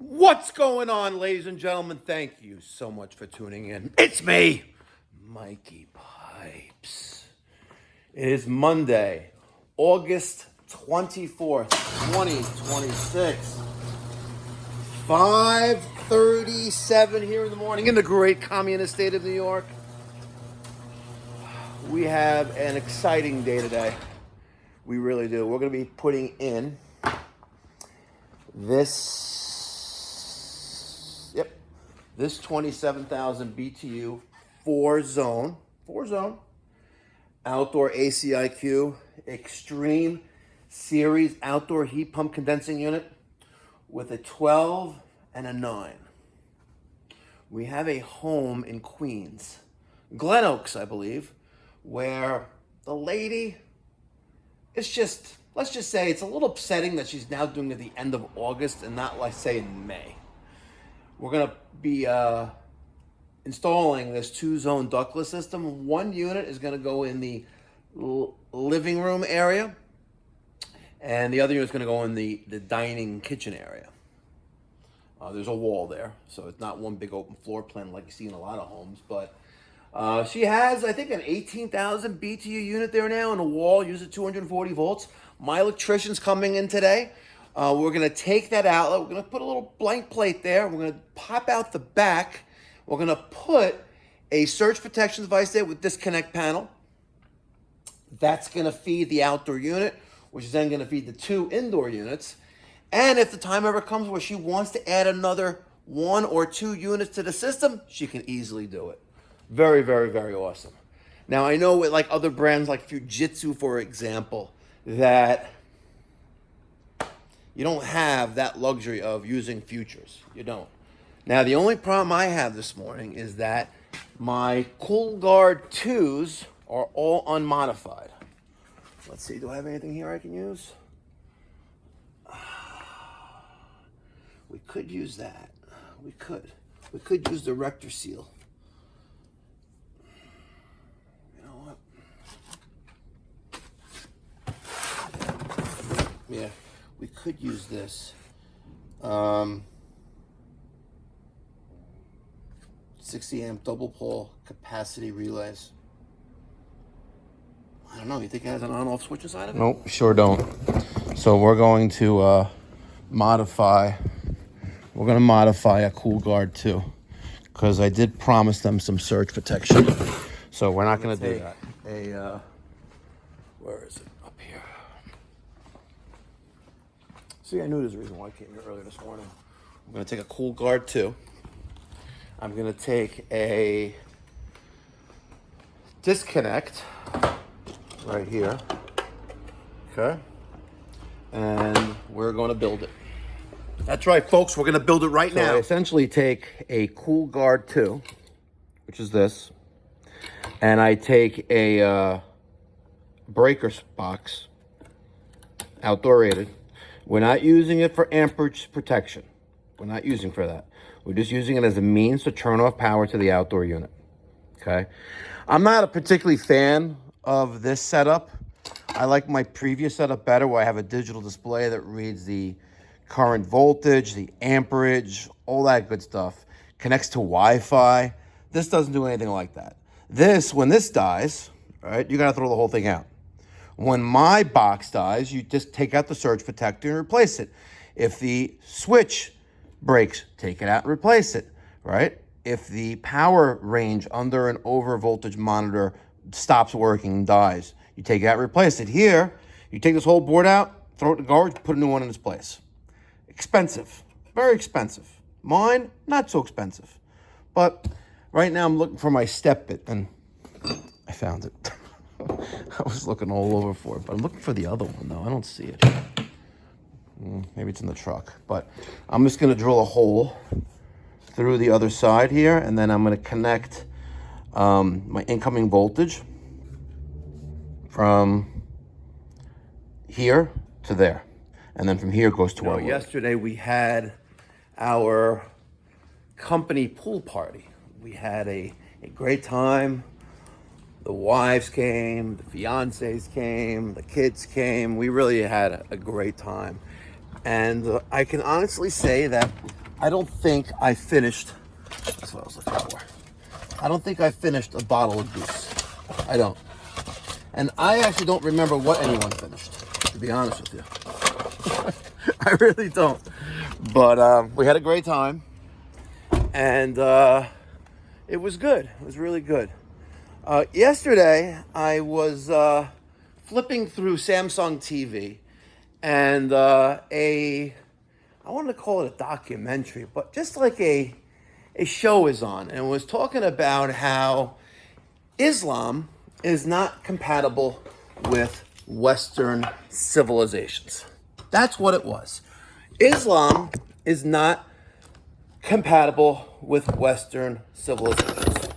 What's going on, ladies and gentlemen? Thank you so much for tuning in. It's me, Mikey Pipes. It is Monday, August 24th, 2026. 5:37 here in the morning in the great communist state of New York. We have an exciting day today. We really do. We're going to be putting in this 27,000 BTU four zone outdoor ACiQ Extreme series outdoor heat pump condensing unit with a 12 and a 9. We have a home in Queens, Glen Oaks, I believe, where the lady is just, let's just say it's a little upsetting that she's now doing it at the end of August and not, like, say, in May. We're going to be installing this two-zone ductless system. One unit is going to go in the living room area, and the other unit is going to go in the dining kitchen area. There's a wall there, so it's not one big open floor plan like you see in a lot of homes, but she has, I think, an 18,000 BTU unit there now on the wall, uses 240 volts. My electrician's coming in today. We're going to take that outlet. We're going to put a little blank plate there. We're going to pop out the back. We're going to put a surge protection device there with disconnect panel. That's going to feed the outdoor unit, which is then going to feed the two indoor units. And if the time ever comes where she wants to add another 1 or 2 units to the system, she can easily do it. Very, very, very awesome. Now, I know with like other brands like Fujitsu, for example, that you don't have that luxury of using futures. You don't. Now, the only problem I have this morning is that my CoolGuard 2s are all unmodified. Let's see, do I have anything here I can use? We could use that. We could use the Rector seal. You know what? Yeah. We could use this 60 amp double pole capacity relays. I don't know, you think it has an on off switch inside of it? Nope, sure don't. So we're going to modify a CoolGuard 2 because I did promise them some surge protection. So we're not going to do that. Where is it? Up here. See, I knew there's a reason why I came here earlier this morning. I'm going to take a CoolGuard 2. I'm going to take a disconnect right here. Okay. And we're going to build it. That's right, folks. We're going to build it right now. I essentially take a CoolGuard 2, which is this, and I take a breaker box, outdoor rated. We're not using it for amperage protection. We're not using for that. We're just using it as a means to turn off power to the outdoor unit. Okay? I'm not a particularly fan of this setup. I like my previous setup better, where I have a digital display that reads the current voltage, the amperage, all that good stuff. Connects to Wi-Fi. This doesn't do anything like that. This, when this dies, right, you gotta throw the whole thing out. When my box dies, you just take out the surge protector and replace it. If the switch breaks, take it out and replace it, right? If the power range under and over voltage monitor stops working and dies, you take it out and replace it. Here, you take this whole board out, throw it in the garbage, put a new one in its place. Expensive, very expensive. Mine, not so expensive. But right now I'm looking for my step bit, and I found it. I was looking all over for it, but I'm looking for the other one, though. I don't see it. Maybe it's in the truck. But I'm just going to drill a hole through the other side here, and then I'm going to connect my incoming voltage from here to there. And then from here it goes to our yesterday we had our company pool party. We had a great time. The wives came, the fiancés came, the kids came. We really had a great time. And I can honestly say that I don't think I finished. That's what I was looking for. I don't think I finished a bottle of goose. I don't. And I actually don't remember what anyone finished, to be honest with you. I really don't. But we had a great time. And it was good. It was really good. Yesterday, I was flipping through Samsung TV, and I wanted to call it a documentary, but just like a show is on, and it was talking about how Islam is not compatible with Western civilizations. That's what it was. Islam is not compatible with Western civilizations.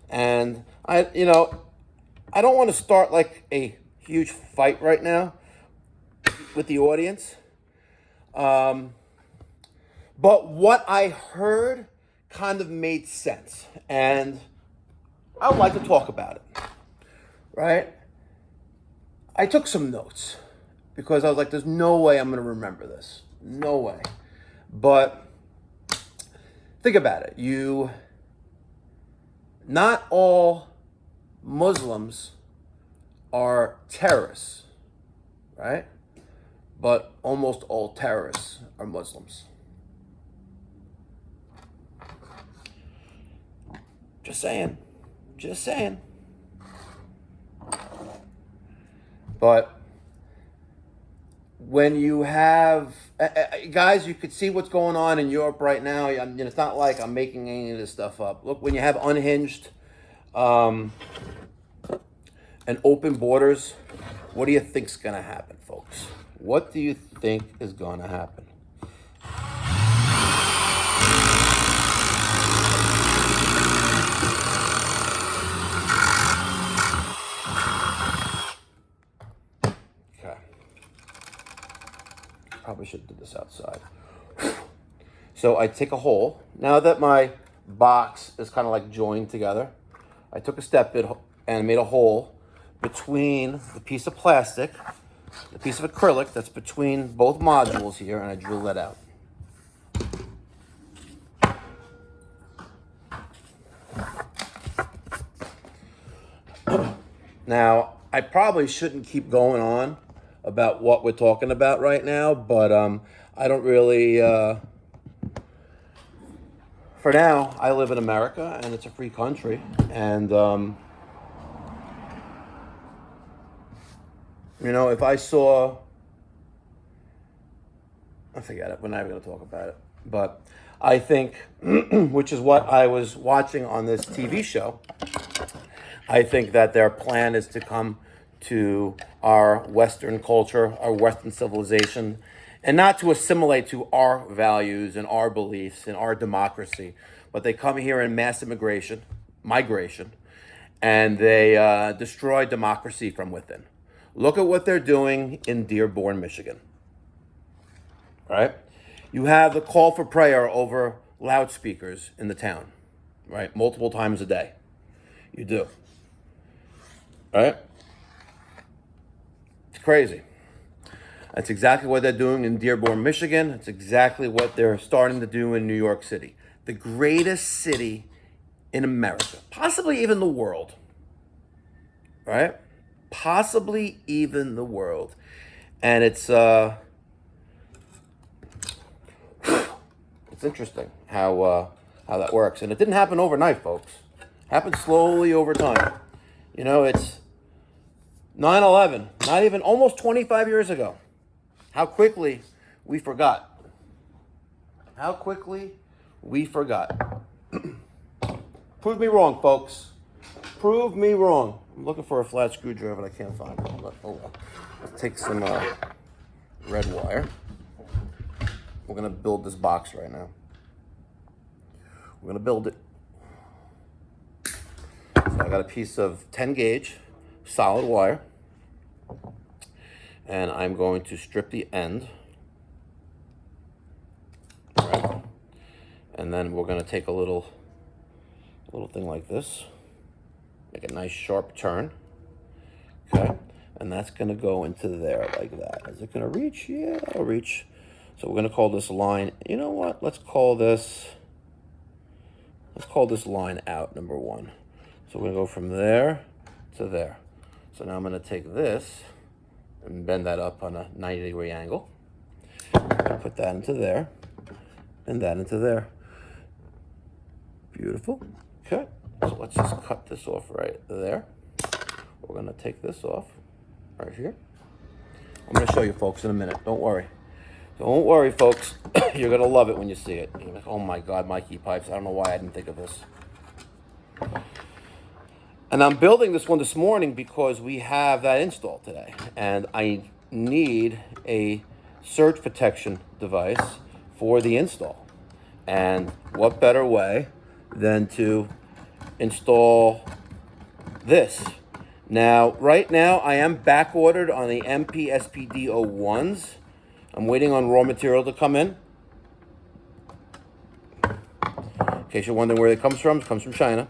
And I don't want to start like a huge fight right now with the audience. But what I heard kind of made sense. And I would like to talk about it. Right? I took some notes because I was like, there's no way I'm going to remember this. No way. But think about it. Not all Muslims are terrorists, right? But almost all terrorists are Muslims. Just saying. Just saying. But when you have, guys, you could see what's going on in Europe right now. It's not like I'm making any of this stuff up. Look, when you have unhinged and open borders, what do you think's going to happen, folks? What do you think is going to happen? Probably should have did this outside. So I take a hole. Now that my box is kind of like joined together, I took a step bit and made a hole between the piece of plastic, the piece of acrylic that's between both modules here, and I drill that out. Now, I probably shouldn't keep going on about what we're talking about right now, but I don't really, for now, I live in America, and it's a free country, and, if I saw, I forget it, we're not even going to talk about it, but I think, which is what I was watching on this TV show, I think that their plan is to come to our Western culture, our Western civilization, and not to assimilate to our values and our beliefs and our democracy, but they come here in mass migration, and they destroy democracy from within. Look at what they're doing in Dearborn, Michigan. Right? You have the call for prayer over loudspeakers in the town, right? Multiple times a day. You do. Right? Crazy. That's exactly what they're doing in Dearborn, Michigan. It's exactly what they're starting to do in New York City. The greatest city in America, possibly even the world. Right? Possibly even the world. And it's interesting how that works. And it didn't happen overnight, folks. It happened slowly over time. It's 9/11, not even almost 25 years ago. How quickly we forgot. How quickly we forgot. Prove me wrong, folks. Prove me wrong. I'm looking for a flat screwdriver and I can't find it. Oh well. Let's take some red wire. We're going to build this box right now. We're going to build it. So I got a piece of 10 gauge solid wire, and I'm going to strip the end, right? And then we're going to take a little thing like this, make a nice sharp turn, okay? And that's going to go into there like that. Is it going to reach? Yeah, it'll reach. So we're going to call this line, you know what? Let's call this line out, number 1. So we're going to go from there to there. So now I'm going to take this and bend that up on a 90-degree angle. Put that into there, and that into there. Beautiful. Okay, so let's just cut this off right there. We're going to take this off right here. I'm going to show you folks in a minute. Don't worry. Don't worry, folks. You're going to love it when you see it. You're like, oh my God, Mikey Pipes. I don't know why I didn't think of this. And I'm building this one this morning because we have that install today. And I need a surge protection device for the install. And what better way than to install this? Now, right now, I am back ordered on the MPSPD01s. I'm waiting on raw material to come in. In case you're wondering where it comes from China.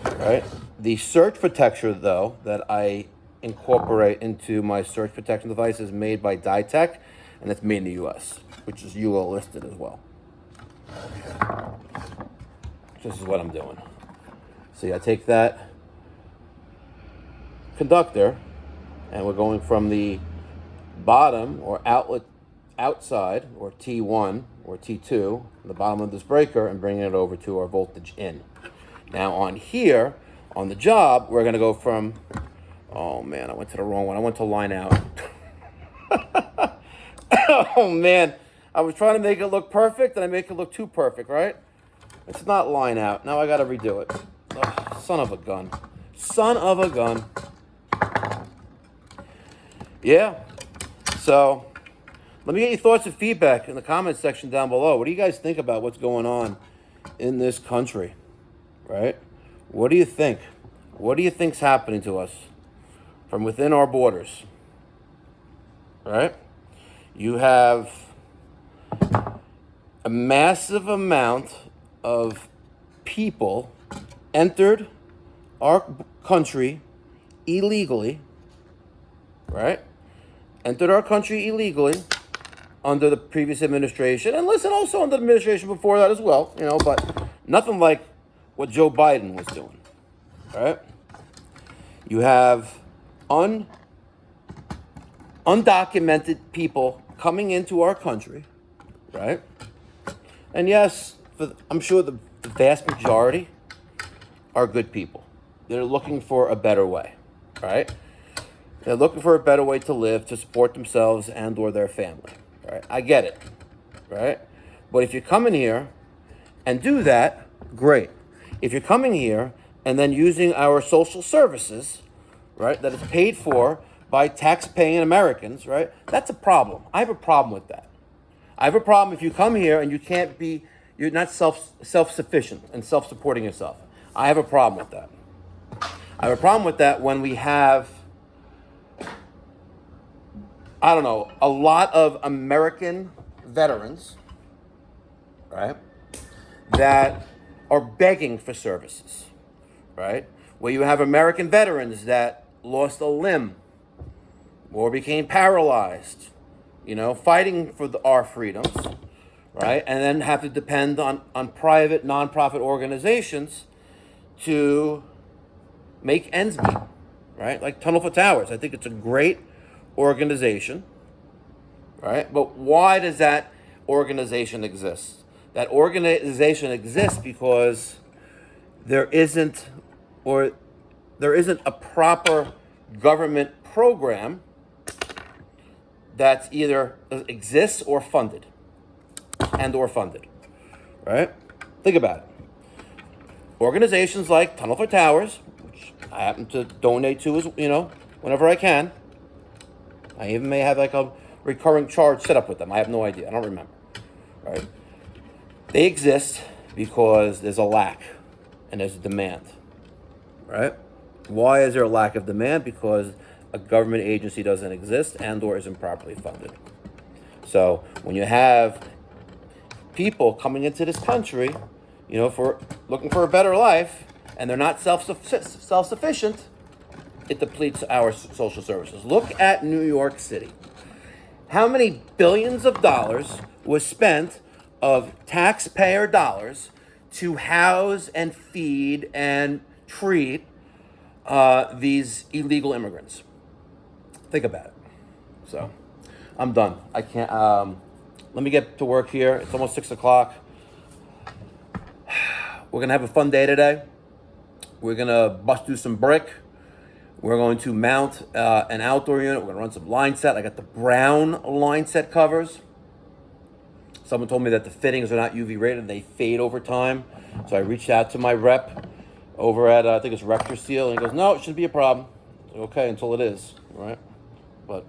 All right. The surge protector, though, that I incorporate into my surge protection device is made by Dytech, and it's made in the U.S., which is UL listed as well. This is what I'm doing. See, I take that conductor, and we're going from the bottom or outlet outside, or T1 or T2, the bottom of this breaker, and bringing it over to our voltage in. Now on here, on the job, we're going to go from, oh man, I went to the wrong one. I went to line out. Oh man, I was trying to make it look perfect, and I make it look too perfect, right? It's not line out. Now I got to redo it. Oh, son of a gun. Son of a gun. Yeah. So, let me get your thoughts and feedback in the comments section down below. What do you guys think about what's going on in this country, right? What do you think? What do you think's happening to us from within our borders, right? You have a massive amount of people entered our country illegally, right? Entered our country illegally under the previous administration, and listen, also under the administration before that as well, you know, but nothing like what Joe Biden was doing, right? You have undocumented people coming into our country, right? And yes, I'm sure the vast majority are good people. They're looking for a better way, right? They're looking for a better way to live, to support themselves and or their family, right? I get it, right? But if you come in here and do that, great. If you're coming here and then using our social services, right, that is paid for by tax-paying Americans, right, that's a problem. I have a problem with that. I have a problem if you come here and you're not self-sufficient and self-supporting yourself. I have a problem with that. I have a problem with that when we have, I don't know, a lot of American veterans, right, that are begging for services, right? Where you have American veterans that lost a limb or became paralyzed, you know, fighting for our freedoms, right? And then have to depend on private, nonprofit organizations to make ends meet, right? Like Tunnel for Towers. I think it's a great organization, right? But why does that organization exist? That organization exists because there isn't a proper government program that's either exists or funded, right? Think about it. Organizations like Tunnel for Towers, which I happen to donate to, as you know, whenever I can. I even may have like a recurring charge set up with them. I have no idea. I don't remember, right? They exist because there's a lack and there's a demand, right? Why is there a lack of demand? Because a government agency doesn't exist and or isn't properly funded. So when you have people coming into this country, you know, for looking for a better life, and they're not self-sufficient, it depletes our social services. Look at New York City. how many billions of dollars was spent of taxpayer dollars to house and feed and treat these illegal immigrants? Think about it. So, I'm done. I can't. Let me get to work here. It's almost 6 o'clock. We're gonna have a fun day today. We're gonna bust through some brick. We're going to mount an outdoor unit. We're gonna run some line set. I got the brown line set covers. Someone told me that the fittings are not UV rated. They fade over time. So I reached out to my rep over at, I think it's Rector Steel, and he goes, no, it shouldn't be a problem. Okay, until it is, right? But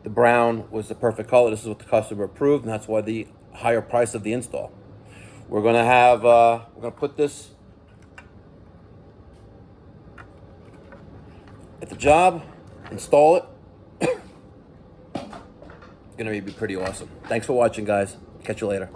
the brown was the perfect color. This is what the customer approved, and that's why the higher price of the install. We're gonna have, we're gonna put this at the job, install it. It's gonna be pretty awesome. Thanks for watching, guys. Catch you later.